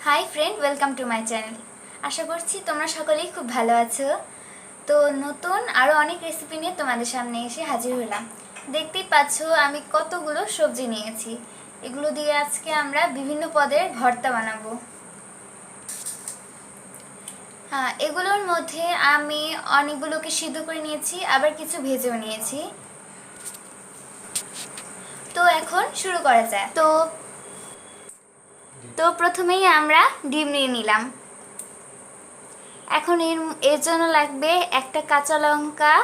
High friend, welcome to my channel. আশা করছি তোমরা সকলেই খুব ভালো আছো। তো নতুন আরও অনেক রেসিপি নিয়ে তোমাদের সামনে এসে হাজির হলাম। দেখতেই পাচ্ছ আমি কতগুলো সবজি নিয়েছি। এগুলো দিয়ে আজকে আমরা বিভিন্ন পদের ভর্তা বানাবো। হ্যাঁ, এগুলোর মধ্যে আমি অনেকগুলোকে সিদ্ধ করে নিয়েছি, আবার কিছু ভেজেও নিয়েছি। তো এখন শুরু করা যায়। তো প্রথমেই আমরা ডিম নিয়ে নিলাম। এখন এর জন্য লাগবে একটা কাঁচা লঙ্কা,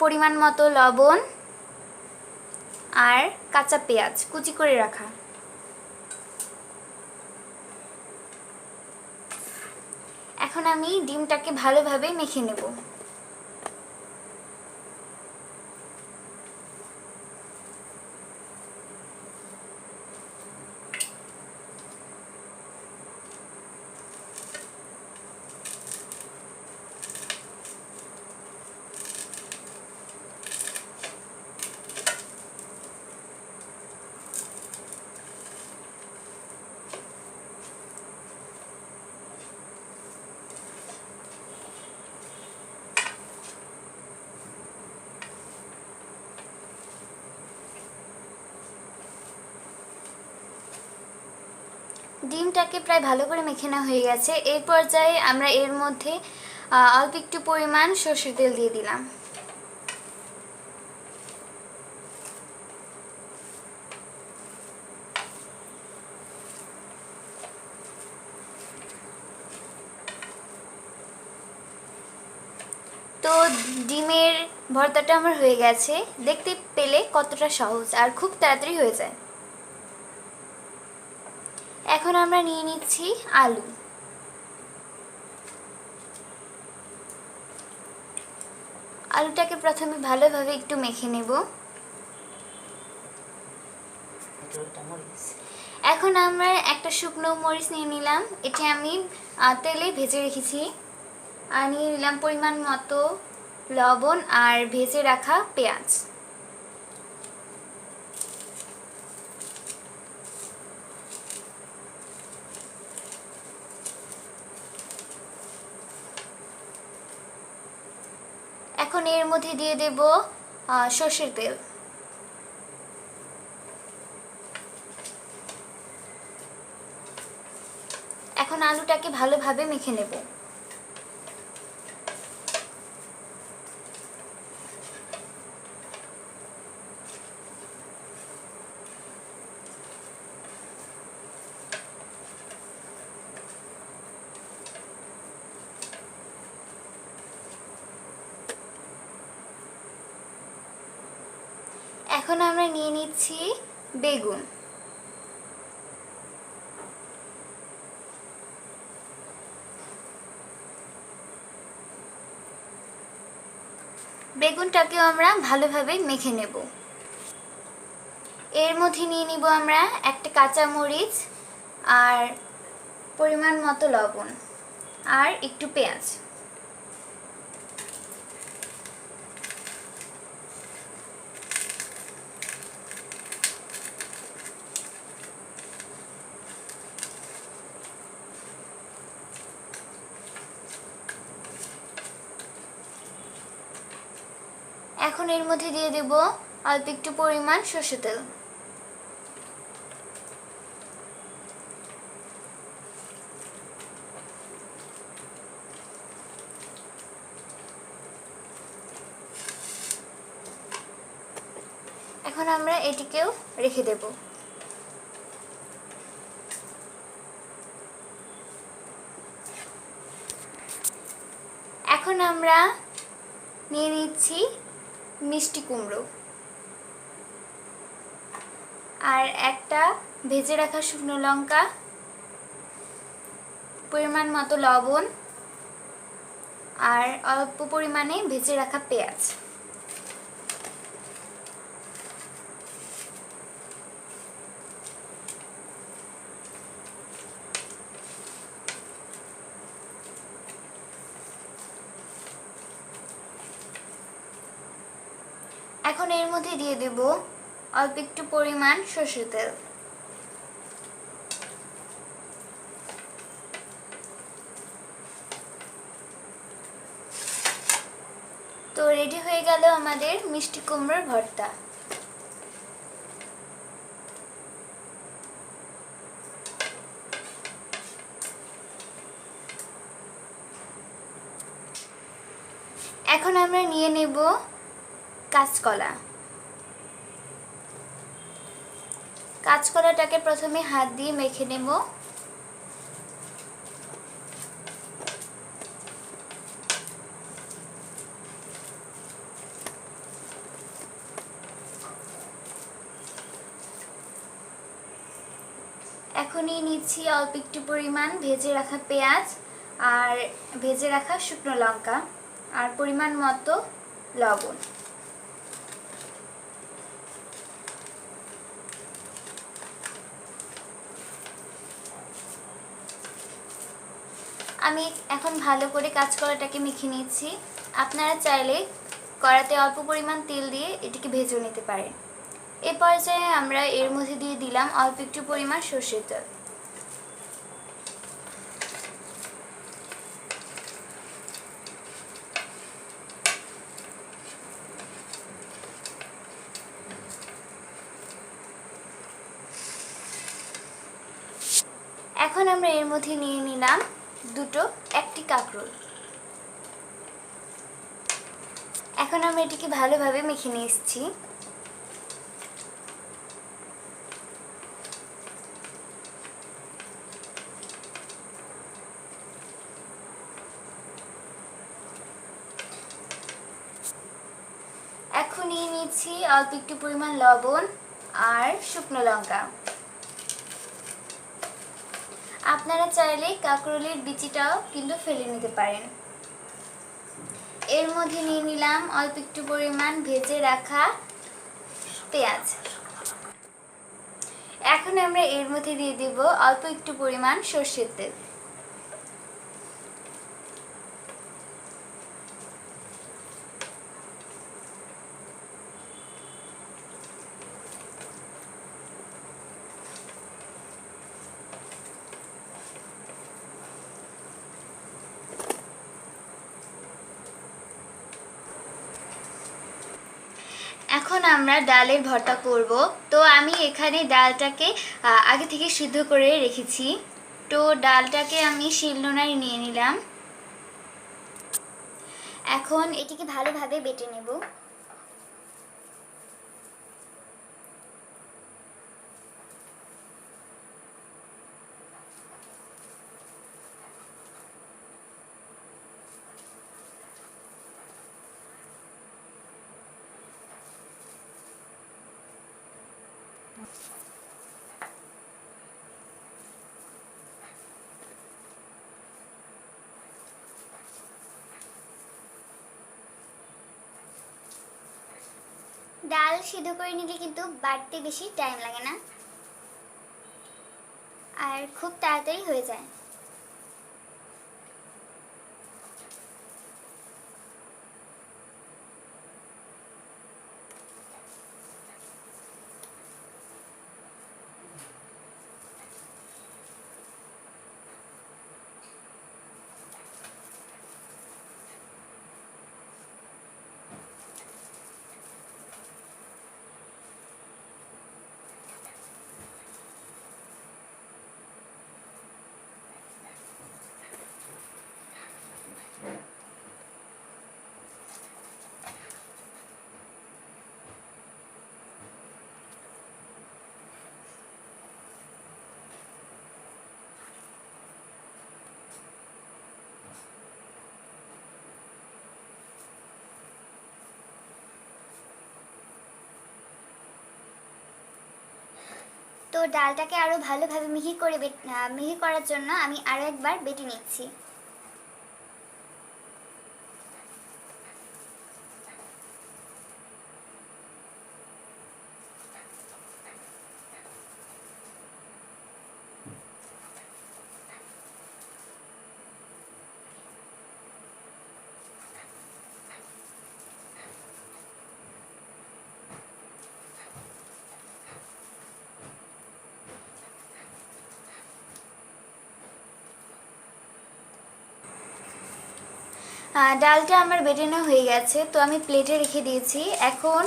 পরিমাণ মতো লবণ আর কাঁচা পেঁয়াজ কুচি করে রাখা। এখন আমি ডিমটাকে ভালোভাবে মেখে নেব। ডিমটাকে প্রায় ভালো করে মেখে নেওয়া হয়ে গেছে। এই পর্যায়ে আমরা এর মধ্যে অল্প একটু পরিমাণ সরষের তেল দিয়ে দিলাম। তো ডিমের ভর্তাটা আমার হয়ে গেছে। দেখতে পেলে কতটা সহজ আর খুব তাড়াতাড়ি হয়ে যায়। এখন আমরা নিয়ে নিচ্ছি আলু। আলুটাকে প্রথমে ভালোভাবে একটু মেখে নেব। এখন আমরা একটা শুকনো মরিচ নিয়ে নিলাম, এটি আমি তেলে ভেজে রেখেছি। আর নিয়ে নিলাম পরিমাণ মতো লবণ আর ভেজে রাখা পেঁয়াজ। এখন এর মধ্যে দিয়ে দেব সর্ষের তেল। এখন আলুটাকে ভালোভাবে মেখে নেব। এখন আমরা নিয়ে নিচ্ছি বেগুন। বেগুনটাকেও আমরা ভালোভাবে মেখে নেব। এর মধ্যে নিয়ে নিব আমরা একটা কাঁচা মরিচ আর পরিমাণ মতো লবণ আর একটু পেঁয়াজ। এখন এর মধ্যে দিয়ে দেব অল্প একটু পরিমাণ সরষের তেল। এখন আমরা এটিকেও রেখে দেব। এখন আমরা নিয়ে নিচ্ছি মিষ্টি কুমড়ো আর একটা ভেজে রাখা শুকনো লঙ্কা, পরিমাণ মতো লবণ আর অল্প পরিমাণে ভেজে রাখা পেঁয়াজ। এখন এর মধ্যে দিয়ে দেব অল্প একটু পরিমাণ সরষের তেল। রেডি হয়ে গেল আমাদের মিষ্টি কুমড়োর ভর্তা। এখন আমরা নিয়ে নেব কাঁচকলা। কাঁচকলাটাকে প্রথমে হাত দিয়ে মেখে নেব। এখন নিয়ে নিচ্ছি অল্প একটু পরিমাণ ভেজে রাখা পেঁয়াজ আর ভেজে রাখা শুকনো লঙ্কা আর পরিমাণ মতো লবণ। আমি এখন ভালো করে কাঁচকলাটাকে মেখে নিচ্ছি। আপনারা চাইলে কড়াতে অল্প পরিমাণ তেল দিয়ে এটিকে ভেজে নিতে পারেন। এ পর্যায়ে আমরা এর মধ্যে দিয়ে দিলাম অল্প একটু পরিমাণ সরষের তেল। এখন আমরা এর মধ্যে নিয়ে নিলাম একটি কাঁকরোল। এখন আমরা এটিকে ভালোভাবে মেখে নিচ্ছি। এখন নিয়ে নিচ্ছি অল্প একটু পরিমাণ লবণ আর শুকনো লঙ্কা। আপনারা চাইলে কাঁকরোলের বিচিটাও কিন্তু ফেলে নিতে পারেন। এর মধ্যে নিয়ে নিলাম অল্প একটু পরিমাণ ভেজে রাখা পেঁয়াজ। এখন আমরা এর মধ্যে দিয়ে দেব অল্প একটু পরিমাণ সরষের তেল। এখন আমরা ডালের ভর্তা করব। তো আমি এখানে ডালটাকে আগে থেকে সিদ্ধ করে রেখেছি। তো ডালটাকে আমি শিলনোড়ায় নিয়ে নিলাম। এখন এটিকে ভালোভাবে বেটে নেব। ডাল সিদ্ধ করে নিলে কিন্তু বাড়তে বেশি টাইম লাগে না আর খুব তাড়াতাড়ি হয়ে যায়। তো ডালটাকে আরো ভালোভাবে মিহি করার জন্য আমি আরো একবার বেটে নিচ্ছি। ডালটা আমার বেটে নেওয়া হয়ে গেছে, তো আমি প্লেটে রেখে দিয়েছি। এখন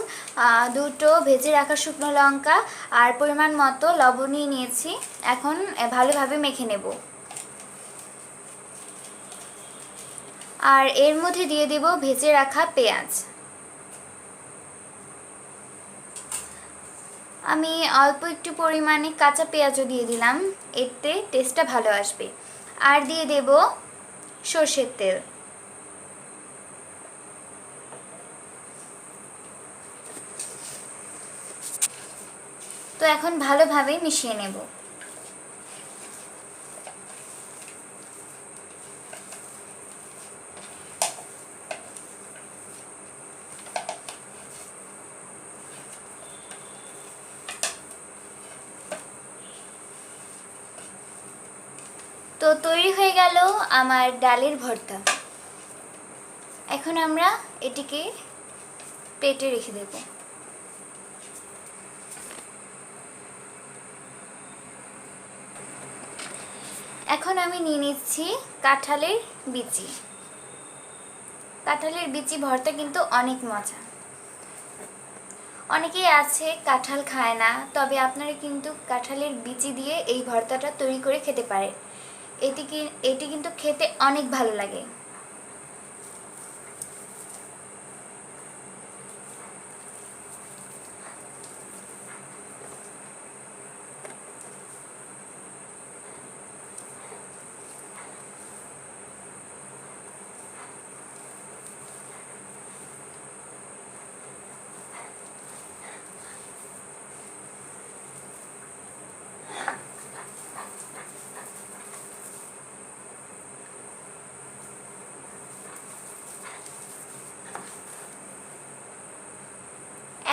দুটো ভেজে রাখা শুকনো লঙ্কা আর পরিমাণ মতো লবণ নিয়ে নিয়েছি। এখন ভালোভাবে মেখে নেব। আর এর মধ্যে দিয়ে দেব ভেজে রাখা পেঁয়াজ। আমি অল্প একটু পরিমাণে কাঁচা পেঁয়াজও দিয়ে দিলাম, এতে টেস্টটা ভালো আসবে। আর দিয়ে দেব সর্ষের তেল। তো এখন ভালোভাবে মিশিয়ে নেব। তো তৈরি হয়ে গেল আমার ডালের ভর্তা। এখন আমরা এটিকে প্লেটে রেখে দেব। এখন আমি নিয়ে নিচ্ছি কাঁঠালের বিচি। কাঁঠালের বিচি ভর্তা কিন্তু অনেক মজা। অনেকেই আছে কাঁঠাল খায় না, তবে আপনারা কিন্তু কাঁঠালের বিচি দিয়ে এই ভর্তাটা তৈরি করে খেতে পারেন। এটি কিন্তু খেতে অনেক ভালো লাগে।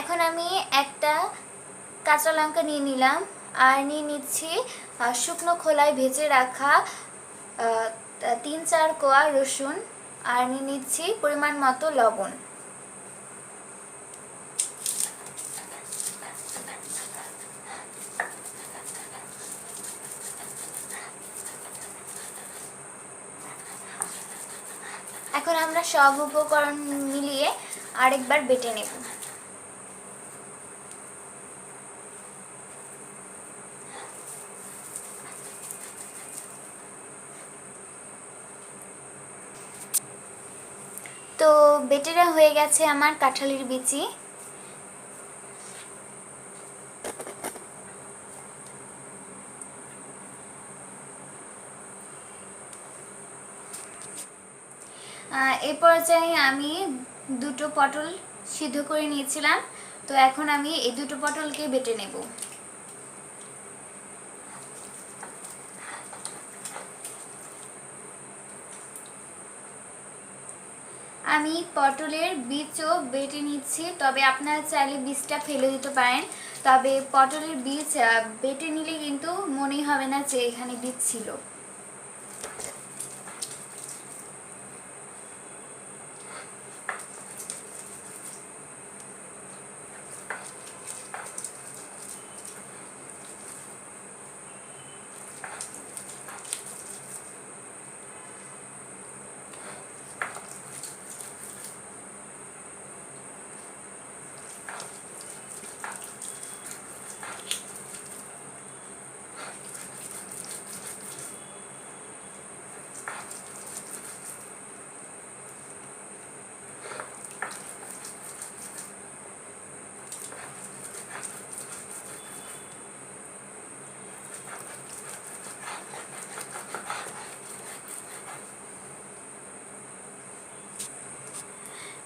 এখন আমি একটা কাঁচা লঙ্কা নিয়ে নিলাম আর নিয়ে নিচ্ছি শুকনো খোলায় ভেজে রাখা 3-4 কোয়া রসুন আর নিয়ে নিচ্ছি পরিমাণ মতো লবণ। এখন আমরা সব উপকরণ মিলিয়ে আরেকবার বেটে নেব। তো বেটেরা হয়ে গেছে আমার কাঁঠালের বিচি। এই পর্যায়ে আমি দুটো পটল সিদ্ধ করে নিয়েছিলাম, তো এখন আমি এই দুটো পটলকে বেটে নেব। আমি পটলের বীজও বেটে নিচ্ছি, তবে আপনারা চাইলে বীজটা ফেলে দিতে পারেন। তবে পটলের বীজ বেটে নিলে কিন্তু মনেই হবে না যে এখানে বীজ ছিল।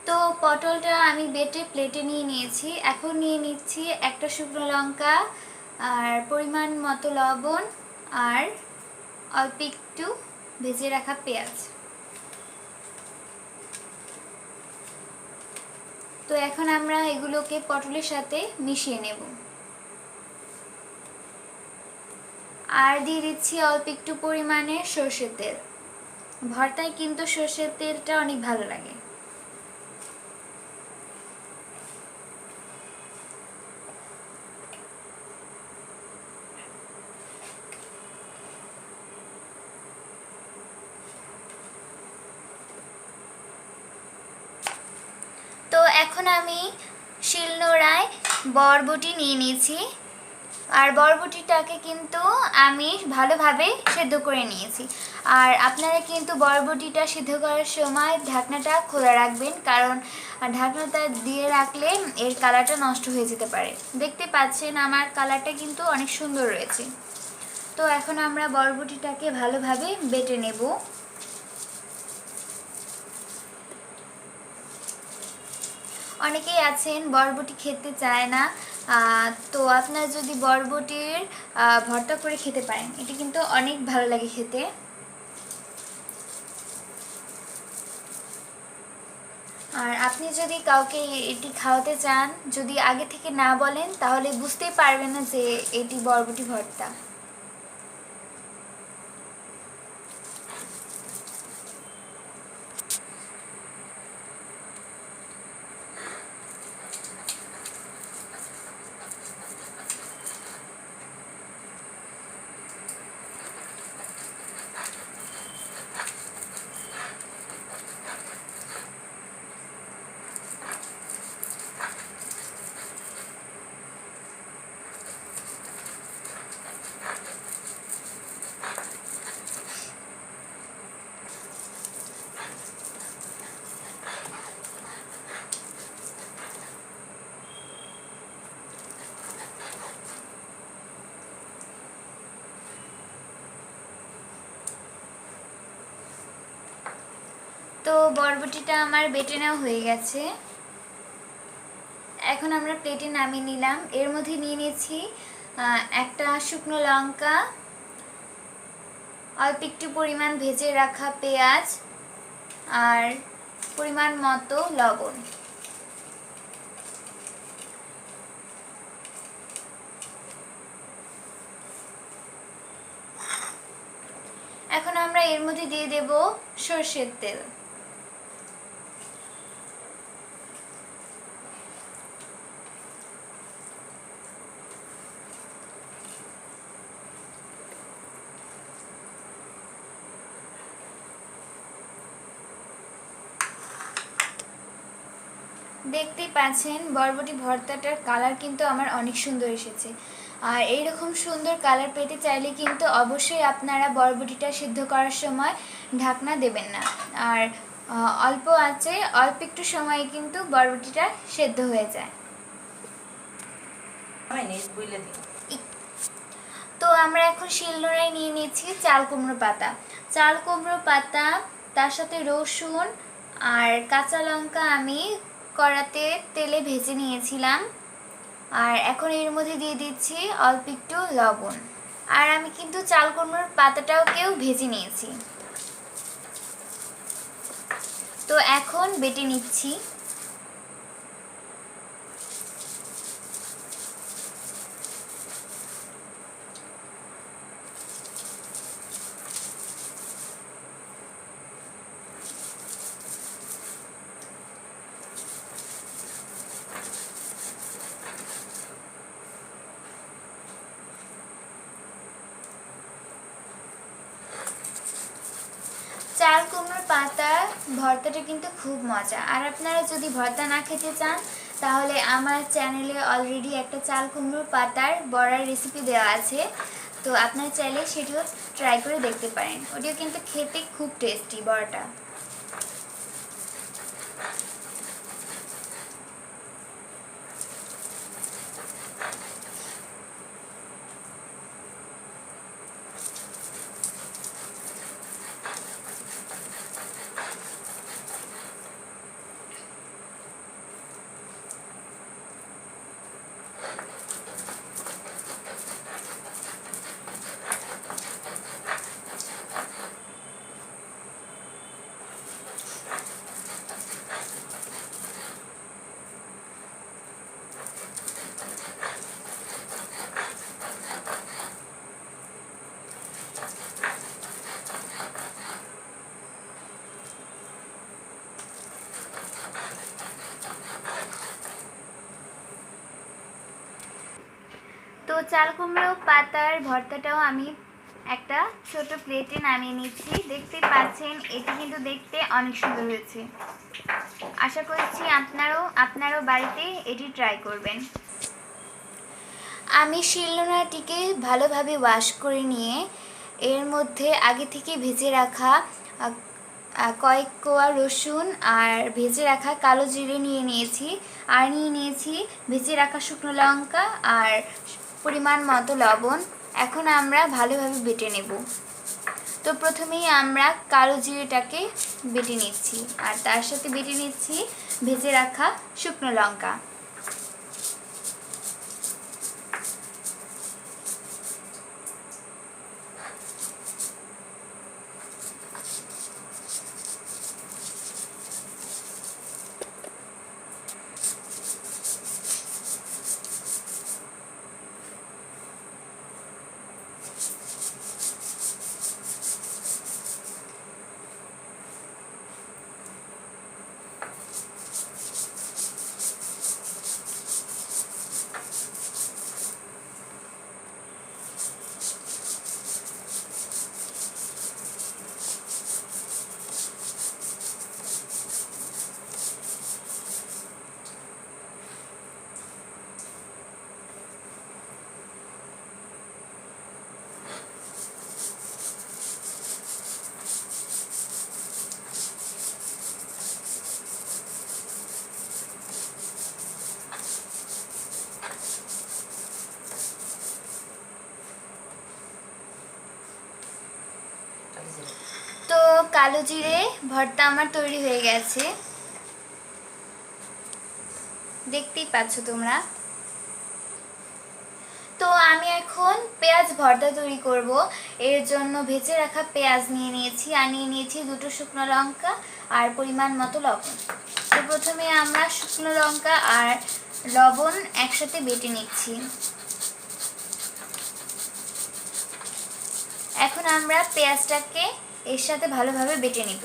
তো পটলটা আমি বেটে প্লেটে নিয়ে নিয়েছি। এখন নিয়ে নিচ্ছি একটা শুকনো লঙ্কা আর পরিমাণ মতো লবণ আর অল্প একটু ভেজে রাখা পেঁয়াজ। তো এখন আমরা এগুলোকে পটলের সাথে মিশিয়ে নেব। আর দিয়ে দিচ্ছি অল্প একটু পরিমাণে সর্ষের তেল। ভর্তায় কিন্তু সর্ষের তেলটা অনেক ভালো লাগে। এখন আমি শিলনোড়ায় বরবটি নিয়ে নিয়েছি, আর বরবটিটাকে কিন্তু আমি ভালোভাবে সেদ্ধ করে নিয়েছি। আর আপনারা কিন্তু বরবটিটা সিদ্ধ করার সময় ঢাকনাটা খোলা রাখবেন, কারণ ঢাকনাটা দিয়ে রাখলে এর কালারটা নষ্ট হয়ে যেতে পারে। দেখতে পাচ্ছেন আমার কালারটা কিন্তু অনেক সুন্দর রয়েছে। তো এখন আমরা বরবটিটাকে ভালোভাবে বেটে নেব। অনেকেই আছেন বরবটি খেতে চায় না, তো আপনারা যদি বরবটির ভর্তা করে খেতে পারেন, এটি কিন্তু অনেক ভালো লাগে খেতে। আর আপনি যদি কাউকে এটি খাওয়াতে চান, যদি আগে থেকে না বলেন, তাহলে বুঝতেই পারবেন না যে এটি বরবটি ভর্তা। তো বরবটিটা আমার বেটে নেওয়া হয়ে গেছে। এখন আমরা প্লেটে নামিয়ে নিলাম। এর মধ্যে নিয়ে নিয়েছি একটা শুকনো লঙ্কা, অল্প একটু পরিমাণ ভেজে রাখা পেঁয়াজ, আর পরিমাণ মতো লবণ। এখন আমরা এর মধ্যে দিয়ে দেব সরষের তেল। দেখতেই পাচ্ছেন বরবটি ভর্তাটার কালার কিন্তু আমার অনেক সুন্দর এসেছে। আর এইরকম সুন্দর কালার পেতে চাইলে কিন্তু অবশ্যই আপনারা বরবটিটা সিদ্ধ করার সময় ঢাকনা দেবেন না, আর অল্প আঁচে অল্প একটু সময়ে কিন্তু বরবটিটা সেদ্ধ হয়ে যায়। তো আমরা এখন শিলনোড়ায় নিয়ে নিয়েছি চাল কুমড়ো পাতা। চাল কুমড়ো পাতা, তার সাথে রসুন আর কাঁচা লঙ্কা আমি কড়াতে তেলে ভেজে নিয়েছিলাম। আর এখন এর মধ্যে দিয়ে দিচ্ছি অল্প একটু লবণ। আর আমি কিন্তু চাল কুমড়োর পাতাটাকেও ভেজে নিয়েছি। তো এখন বেটে নিচ্ছি। চাল কুমড়োর পাতার ভর্তাটা কিন্তু খুব মজা। আর আপনারা যদি ভর্তা না খেতে চান, তাহলে আমার চ্যানেলে অলরেডি একটা চাল কুমড়োর পাতার বড়ার রেসিপি দেওয়া আছে, তো আপনারা চাইলে সেটিও ট্রাই করে দেখতে পারেন। ওটিও কিন্তু খেতে খুব টেস্টি বড়াটা। তো চাল কুমড়ো পাতার ভর্তাটাও আমি একটা ছোট প্লেটে নামিয়ে নিচ্ছি। দেখতে পাচ্ছেন এটি কিন্তু দেখতে অনেক সুন্দর হয়েছে। আশা করছি আপনারাও বাড়িতে এটি ট্রাই করবেন। আমি শিলনোড়াটিকে ভালোভাবে ওয়াশ করে নিয়ে এর মধ্যে আগে থেকে ভেজে রাখা কয়েক কোয়া রসুন আর ভেজে রাখা কালো জিরে নিয়ে নিয়েছি, আর নিয়ে নিয়েছি ভেজে রাখা শুকনো লঙ্কা আর পরিমাণ মতো লবণ। এখন আমরা ভালোভাবে বেটে নেব। তো প্রথমেই আমরা কালো জিরেটাকে বেটে নিচ্ছি, আর তার সাথে বেটে নিচ্ছি ভেজে রাখা শুকনো লঙ্কা। তো কালো জিরে ভর্তা আমার তৈরি হয়ে গেছে, দেখতেই পাচ্ছ তোমরা। তো আমি এখন পেঁয়াজ ভর্তা তৈরি করব। এর জন্য ভেজে রাখা পেঁয়াজ নিয়ে নিয়েছি, আর নিয়ে নিয়েছি দুটো শুকনো লঙ্কা আর পরিমাণ মতো লবণ। তো প্রথমে আমরা শুকনো লঙ্কা আর লবণ একসাথে বেটে নিচ্ছি। এখন আমরা পেঁয়াজটাকে এর সাথে ভালোভাবে বেটে নিব।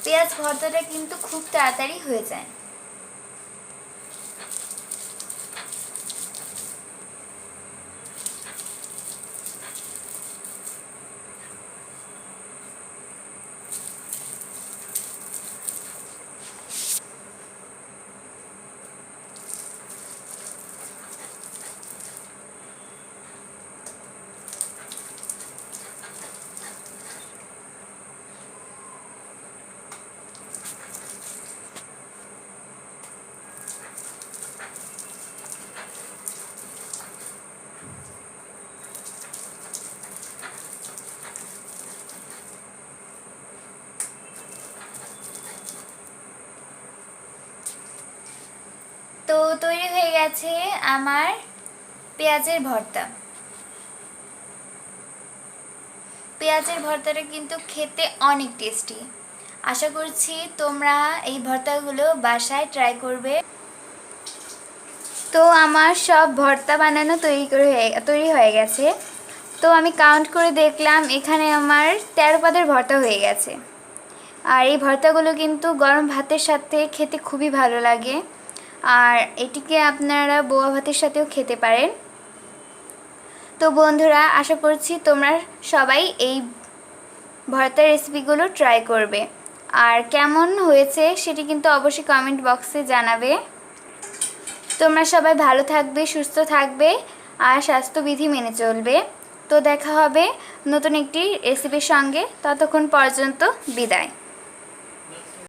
পেঁয়াজ ভর্তাটা কিন্তু খুব তাড়াতাড়ি হয়ে যায়। তো তৈরি হয়ে গেছে আমার পেঁয়াজের ভর্তা। পেঁয়াজের ভর্তাটা কিন্তু খেতে অনেক টেস্টি। আশা করছি তোমরা এই ভর্তাগুলো বাসায় ট্রাই করবে। তো আমার সব ভর্তা বানানো তৈরি হয়ে গেছে। তো আমি কাউন্ট করে দেখলাম এখানে আমার 13 পাতের ভর্তা হয়ে গেছে। আর এই ভর্তাগুলো কিন্তু গরম ভাতের সাথে খেতে খুবই ভালো লাগে, আর এটিকে আপনারা বোয়া ভাতের সাথেও খেতে পারেন। তো বন্ধুরা, আশা করছি তোমরা সবাই এই ভর্তার রেসিপিগুলো ট্রাই করবে, আর কেমন হয়েছে সেটি কিন্তু অবশ্যই কমেন্ট বক্সে জানাবে। তোমরা সবাই ভালো থাকবে, সুস্থ থাকবে আর স্বাস্থ্যবিধি মেনে চলবে। তো দেখা হবে নতুন একটি রেসিপির সঙ্গে। ততক্ষণ পর্যন্ত বিদায়।